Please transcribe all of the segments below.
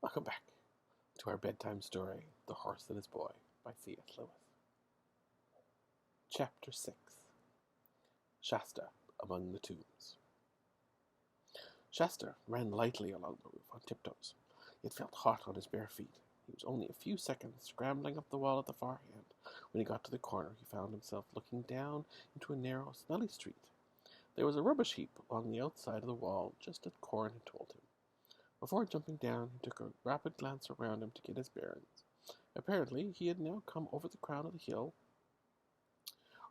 Welcome back to our bedtime story, The Horse and His Boy by C.S. Lewis. Chapter 6. Shasta Among the Tombs. Shasta ran lightly along the roof on tiptoes. It felt hot on his bare feet. He was only a few seconds scrambling up the wall at the far end. When he got to the corner, he found himself looking down into a narrow, smelly street. There was a rubbish heap along the outside of the wall, just as Corn had told him. Before jumping down, he took a rapid glance around him to get his bearings. Apparently, he had now come over the crown of the hill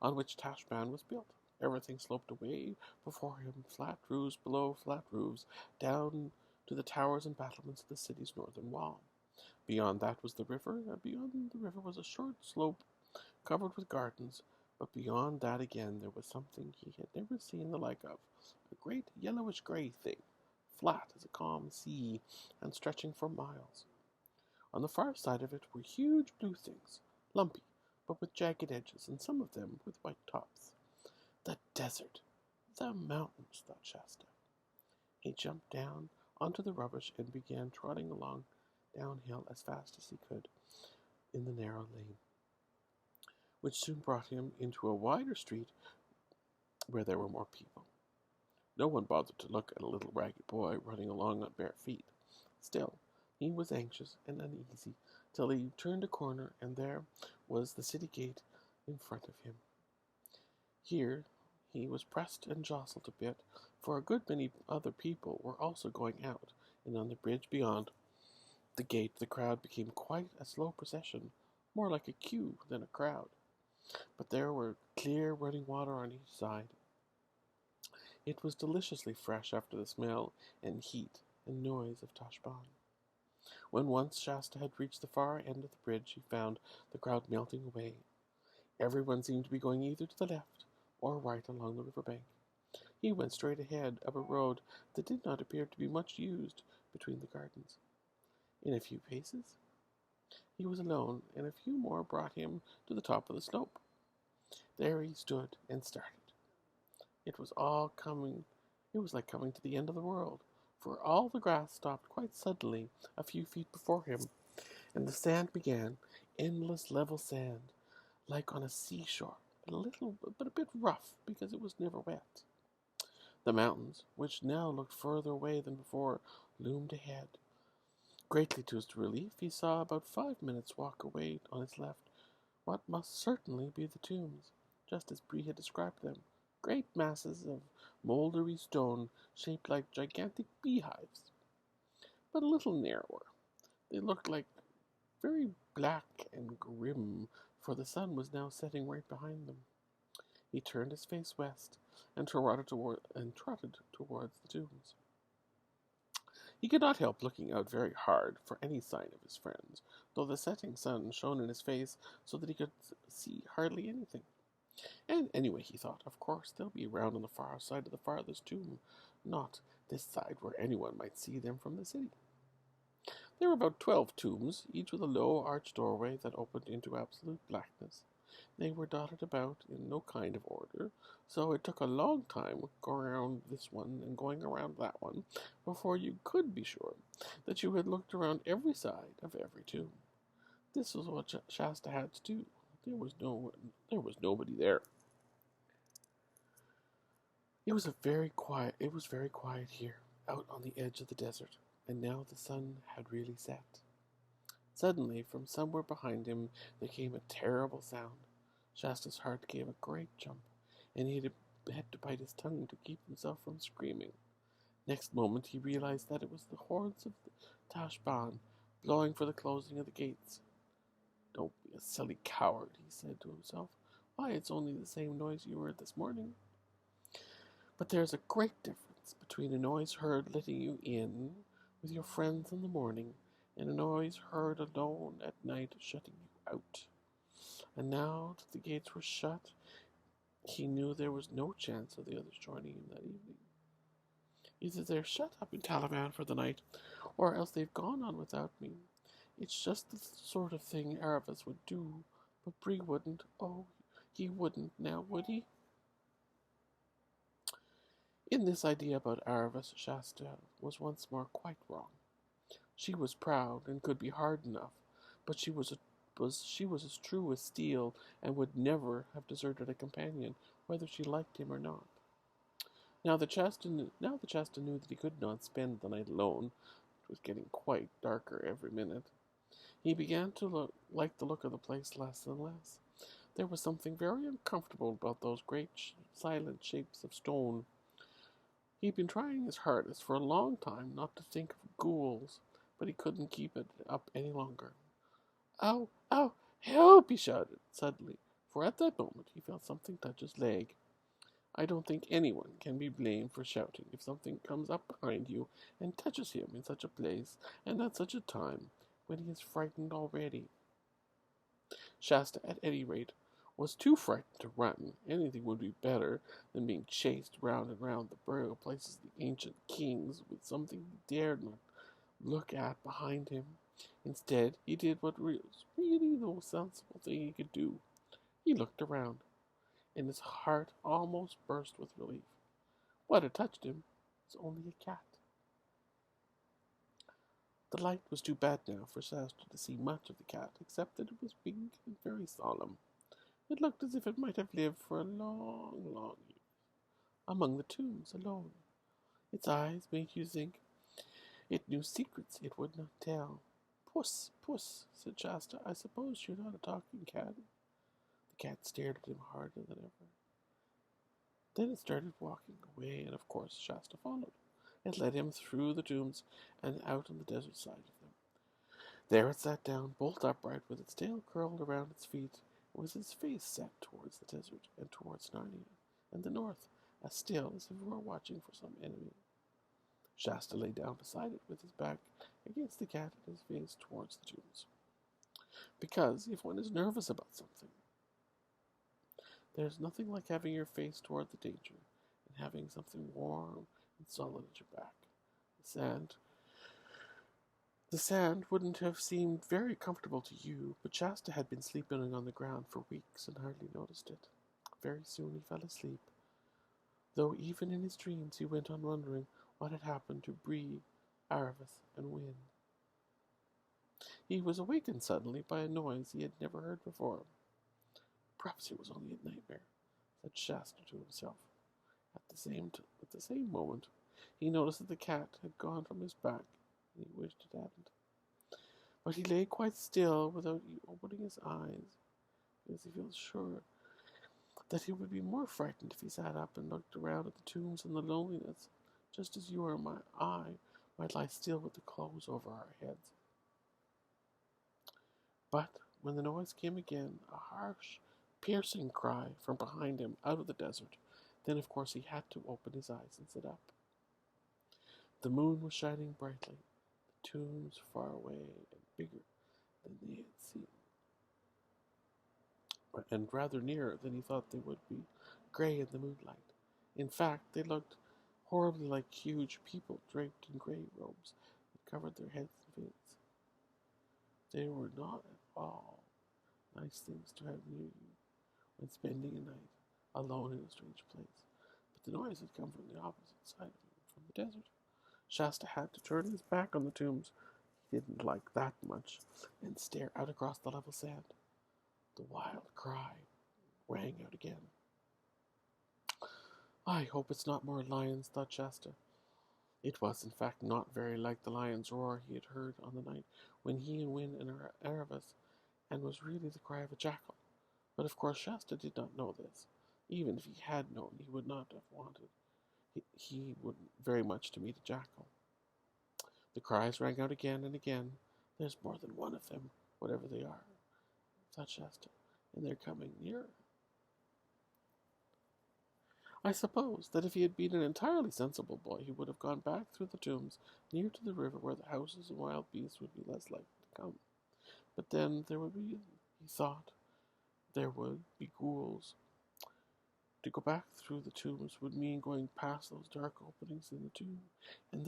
on which Tashbaan was built. Everything sloped away before him, flat roofs below flat roofs, down to the towers and battlements of the city's northern wall. Beyond that was the river, and beyond the river was a short slope covered with gardens, but beyond that again there was something he had never seen the like of, a great yellowish-gray thing, flat as a calm sea and stretching for miles. On the far side of it were huge blue things, lumpy, but with jagged edges, and some of them with white tops. The desert! The mountains, thought Shasta. He jumped down onto the rubbish and began trotting along downhill as fast as he could in the narrow lane, which soon brought him into a wider street where there were more people. No one bothered to look at a little ragged boy running along on bare feet. Still, he was anxious and uneasy till he turned a corner, and there was the city gate in front of him. Here he was pressed and jostled a bit, for a good many other people were also going out, and on the bridge beyond the gate the crowd became quite a slow procession, more like a queue than a crowd. But there were clear running water on each side. It was deliciously fresh after the smell and heat and noise of Tashbaan. When once Shasta had reached the far end of the bridge, he found the crowd melting away. Everyone seemed to be going either to the left or right along the river bank. He went straight ahead up a road that did not appear to be much used between the gardens. In a few paces, he was alone, and a few more brought him to the top of the slope. There he stood and started. It was like coming to the end of the world, for all the grass stopped quite suddenly a few feet before him, and the sand began, endless level sand, like on a seashore, but a bit rough because it was never wet. The mountains, which now looked further away than before, loomed ahead. Greatly to his relief, he saw about 5 minutes' walk away on his left what must certainly be the tombs, just as Bree had described them. Great masses of mouldery stone shaped like gigantic beehives, but a little narrower. They looked like very black and grim, for the sun was now setting right behind them. He turned his face west and trotted towards the tombs. He could not help looking out very hard for any sign of his friends, though the setting sun shone in his face so that he could see hardly anything. And anyway, he thought, of course they'll be around on the far side of the farthest tomb, not this side where anyone might see them from the city. There were about 12 tombs, each with a low arched doorway that opened into absolute blackness. They were dotted about in no kind of order, so it took a long time going around this one and going around that one before you could be sure that you had looked around every side of every tomb. This was what Shasta had to do. There was nobody there. It was very quiet here, out on the edge of the desert, and now the sun had really set. Suddenly, from somewhere behind him, there came a terrible sound. Shasta's heart gave a great jump, and he had to bite his tongue to keep himself from screaming. Next moment, he realized that it was the horns of the Tashbaan blowing for the closing of the gates. "Don't be a silly coward," he said to himself. "Why, it's only the same noise you heard this morning." But there's a great difference between a noise heard letting you in with your friends in the morning and a noise heard alone at night shutting you out. And now that the gates were shut, he knew there was no chance of the others joining him that evening. Either they're shut up in Taliban for the night, or else they've gone on without me. It's just the sort of thing Aravis would do, but Bree wouldn't. Oh, he wouldn't now, would he? In this idea about Aravis, Shasta was once more quite wrong. She was proud and could be hard enough, but she was as true as steel and would never have deserted a companion, whether she liked him or not. Now the Chasta knew that he could not spend the night alone. It was getting quite darker every minute. He began to like the look of the place less and less. There was something very uncomfortable about those great silent shapes of stone. He'd been trying his hardest for a long time not to think of ghouls, but he couldn't keep it up any longer. "Ow! Ow! Help!" he shouted suddenly, for at that moment he felt something touch his leg. I don't think anyone can be blamed for shouting if something comes up behind you and touches him in such a place and at such a time, when he is frightened already. Shasta, at any rate, was too frightened to run. Anything would be better than being chased round and round the burial places of the ancient kings with something he dared not look at behind him. Instead, he did what was really the most sensible thing he could do. He looked around, and his heart almost burst with relief. What had touched him was only a cat. The light was too bad now for Shasta to see much of the cat, except that it was big and very solemn. It looked as if it might have lived for a long, long year, among the tombs alone. Its eyes made you think it knew secrets it would not tell. "Puss, puss," said Shasta, "I suppose you're not a talking cat." The cat stared at him harder than ever. Then it started walking away, and of course Shasta followed. It led him through the tombs and out on the desert side of them. There it sat down, bolt upright, with its tail curled around its feet, with its face set towards the desert and towards Narnia and the north, as still as if it were watching for some enemy. Shasta lay down beside it with his back against the cat and his face towards the tombs. Because if one is nervous about something, there is nothing like having your face toward the danger and having something warm and solid at your back. The sand wouldn't have seemed very comfortable to you, but Shasta had been sleeping on the ground for weeks and hardly noticed it. Very soon he fell asleep, though even in his dreams he went on wondering what had happened to Bree, Aravis, and Win. He was awakened suddenly by a noise he had never heard before. Perhaps it was only a nightmare, said Shasta to himself. At the same moment, he noticed that the cat had gone from his back, and he wished it hadn't. But he lay quite still without opening his eyes, because he felt sure that he would be more frightened if he sat up and looked around at the tombs and the loneliness, just as you or I might lie still with the clothes over our heads. But when the noise came again, a harsh, piercing cry from behind him out of the desert, then of course he had to open his eyes and sit up. The moon was shining brightly, the tombs far away and bigger than they had seen, and rather nearer than he thought they would be, gray in the moonlight. In fact, they looked horribly like huge people draped in gray robes that covered their heads and faces. They were not at all nice things to have near you when spending a night alone in a strange place. But the noise had come from the opposite side of him, from the desert. Shasta had to turn his back on the tombs. He didn't like that much, and stare out across the level sand. The wild cry rang out again. I hope it's not more lions, thought Shasta. It was, in fact, not very like the lion's roar he had heard on the night when he and Win and Aravis, and was really the cry of a jackal. But of course Shasta did not know this. Even if he had known, he would not have wanted. He would very much to meet a jackal. The cries rang out again and again. There's more than one of them, whatever they are, thought Shasta, and they're coming nearer. I suppose that if he had been an entirely sensible boy, he would have gone back through the tombs near to the river where the houses and wild beasts would be less likely to come. But then there would be, he thought, there would be ghouls. To go back through the tombs would mean going past those dark openings in the tomb, and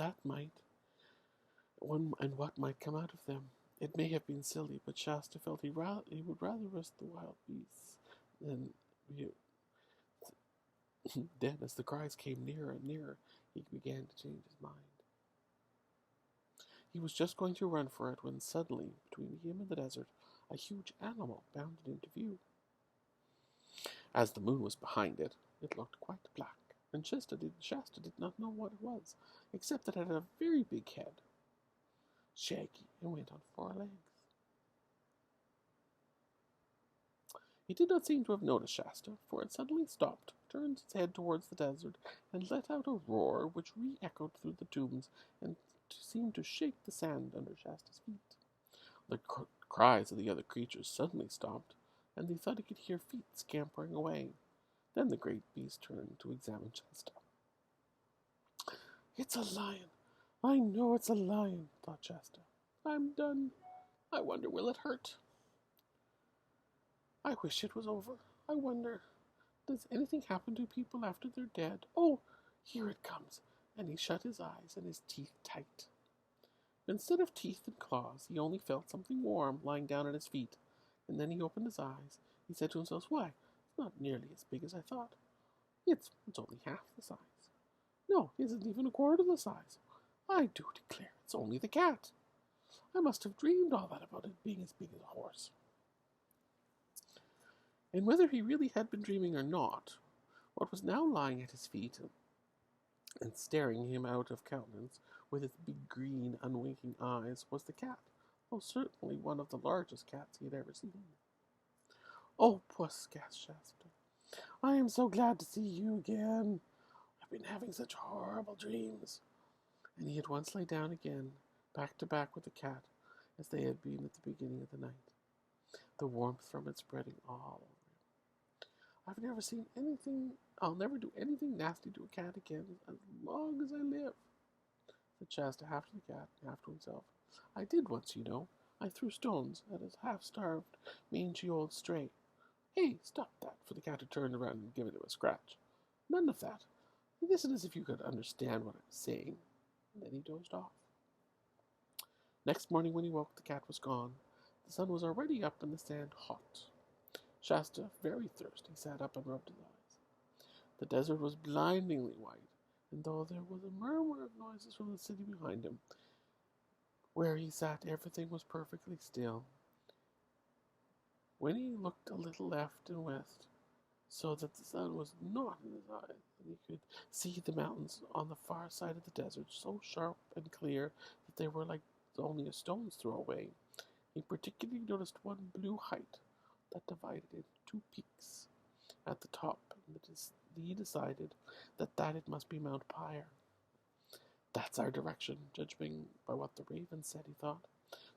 what might come out of them. It may have been silly, but Shasta felt he would rather risk the wild beasts than Then, as the cries came nearer and nearer, he began to change his mind. He was just going to run for it when suddenly, between him and the desert, a huge animal bounded into view. As the moon was behind it, it looked quite black, and Shasta did not know what it was, except that it had a very big head, shaggy, and went on 4 legs. He did not seem to have noticed Shasta, for it suddenly stopped, turned its head towards the desert, and let out a roar which re-echoed through the tombs and seemed to shake the sand under Shasta's feet. The cries of the other creatures suddenly stopped, and they thought he could hear feet scampering away. Then the great beast turned to examine Shasta. "It's a lion. I know it's a lion," thought Shasta. "I'm done. I wonder will it hurt? I wish it was over. I wonder, does anything happen to people after they're dead? Oh, here it comes." And he shut his eyes and his teeth tight. Instead of teeth and claws, he only felt something warm lying down at his feet. And then he opened his eyes. He said to himself, "Why, it's not nearly as big as I thought. It's only half the size. No, it isn't even a quarter the size. I do declare, it's only the cat. I must have dreamed all that about it being as big as a horse." And whether he really had been dreaming or not, what was now lying at his feet and staring him out of countenance with its big green, unwinking eyes was the cat, most certainly one of the largest cats he had ever seen. "Oh, puss," gasped Shasta, "I am so glad to see you again. I've been having such horrible dreams." And he at once lay down again, back to back with the cat, as they had been at the beginning of the night, the warmth from it spreading all over. "I've never seen anything, I'll never do anything nasty to a cat again as long as I live," said Shasta, half to the cat and half to himself. "I did once, you know. I threw stones at a half-starved, mangy old stray. Hey, stop that," for the cat had turned around and given him a scratch. "None of that. It isn't as if you could understand what I was saying." And then he dozed off. Next morning when he woke, the cat was gone. The sun was already up and the sand hot. Shasta, very thirsty, sat up and rubbed his eyes. The desert was blindingly white, and though there was a murmur of noises from the city behind him, where he sat everything was perfectly still. When he looked a little left and west, so that the sun was not in his eyes, and he could see the mountains on the far side of the desert so sharp and clear that they were like only a stone's throw away, he particularly noticed one blue height that divided into 2 peaks at the top, and he decided that it must be Mount Pyre. "That's our direction, judging by what the raven said," he thought.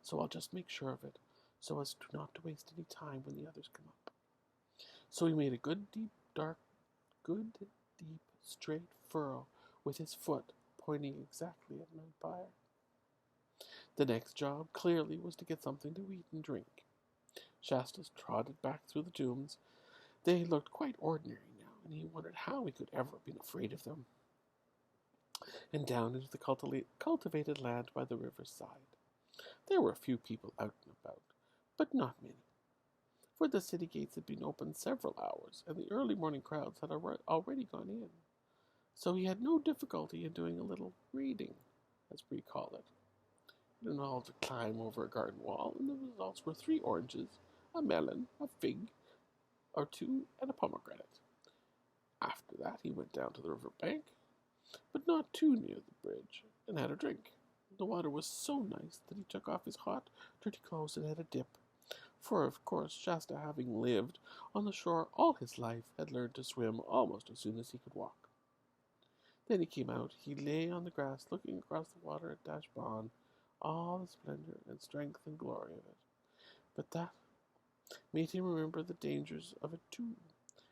"So I'll just make sure of it, so as not to waste any time when the others come up." So he made a good deep, straight furrow with his foot, pointing exactly at Mount Pyre. The next job, clearly, was to get something to eat and drink. Shasta trotted back through the tombs. They looked quite ordinary now, and he wondered how he could ever have been afraid of them. And down into the cultivated land by the river's side. There were a few people out and about, but not many, for the city gates had been open several hours, and the early morning crowds had already gone in. So he had no difficulty in doing a little reading, as we call it. He didn't all to climb over a garden wall, and the results were 3 oranges, a melon, a fig or 2, and a pomegranate. After that he went down to the river bank, but not too near the bridge, and had a drink. The water was so nice that he took off his hot, dirty clothes and had a dip, for of course Shasta, having lived on the shore all his life, had learned to swim almost as soon as he could walk. Then he came out. He lay on the grass, looking across the water at Dashbon, all the splendor and strength and glory of it. But that made him remember the dangers of it too.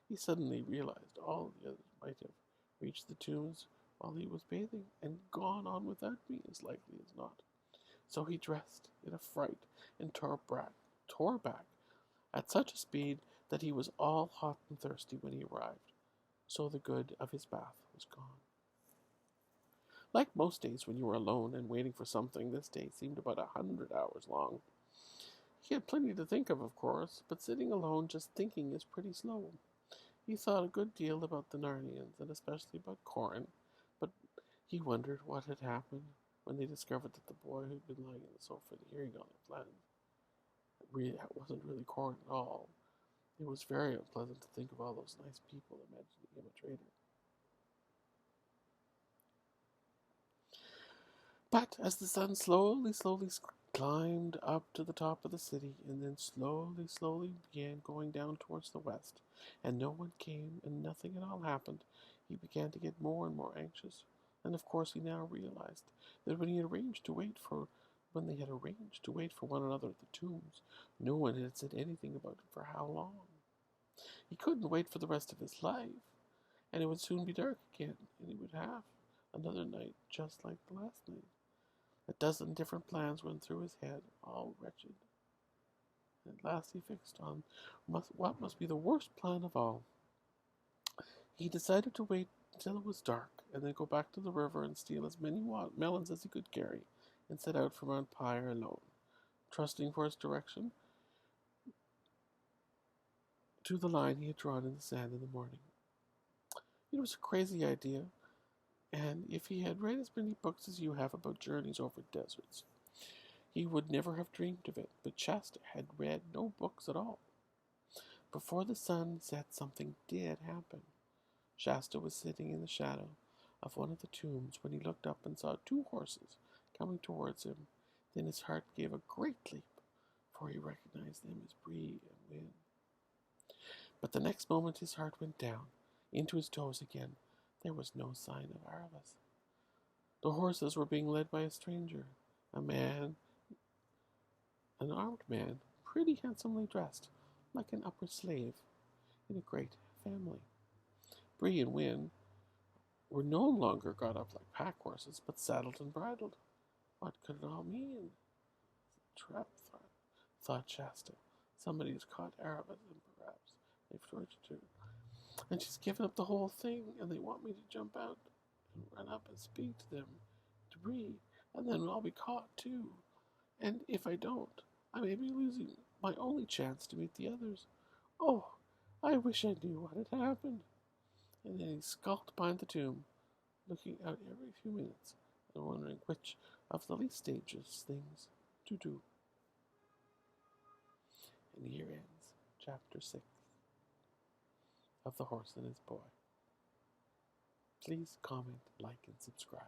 He suddenly realized all the others might have reached the tombs while he was bathing and gone on without me as likely as not. So he dressed in a fright and tore back at such a speed that he was all hot and thirsty when he arrived. So the good of his bath was gone. Like most days when you were alone and waiting for something, this day seemed about 100 hours long. He had plenty to think of course, but sitting alone just thinking is pretty slow. He thought a good deal about the Narnians, and especially about Corin, but he wondered what had happened. when they discovered that the boy who'd been lying on the sofa and hearing all their plans wasn't really corn at all. It was very unpleasant to think of all those nice people imagining him a traitor. But as the sun slowly climbed up to the top of the city, and then slowly began going down towards the west, and no one came, and nothing at all happened, he began to get more and more anxious. And of course he now realized that when they had arranged to wait for one another at the tombs, no one had said anything about it for how long. He couldn't wait for the rest of his life, and it would soon be dark again, and he would have another night just like the last night. A dozen different plans went through his head, all wretched. At last he fixed on what must be the worst plan of all. He decided to wait until it was dark, and then go back to the river and steal as many melons as he could carry, and set out for Mount Pyre alone, trusting for his direction to the line he had drawn in the sand in the morning. It was a crazy idea, and if he had read as many books as you have about journeys over deserts, he would never have dreamed of it. But Shasta had read no books at all. Before the sun set, something did happen. Shasta was sitting in the shadow of one of the tombs when he looked up and saw 2 horses coming towards him. Then his heart gave a great leap, for he recognized them as Bree and Win. But the next moment his heart went down into his toes again. There was no sign of Aravis. The horses were being led by a stranger, an armed man, pretty handsomely dressed, like an upper slave in a great family. Bree and Win were no longer got up like pack horses, but saddled and bridled. What could it all mean? Trap, thought Shasta. Somebody's caught Aravis, and perhaps they've tortured her. And she's given up the whole thing, and they want me to jump out and run up and speak to them, to Bree, and then I'll be caught too. And if I don't, I may be losing my only chance to meet the others. Oh, I wish I knew what had happened. And then he skulked behind the tomb, looking out every few minutes and wondering which of the least dangerous things to do. And here ends chapter 6 of The Horse and His Boy. Please comment, like, and subscribe.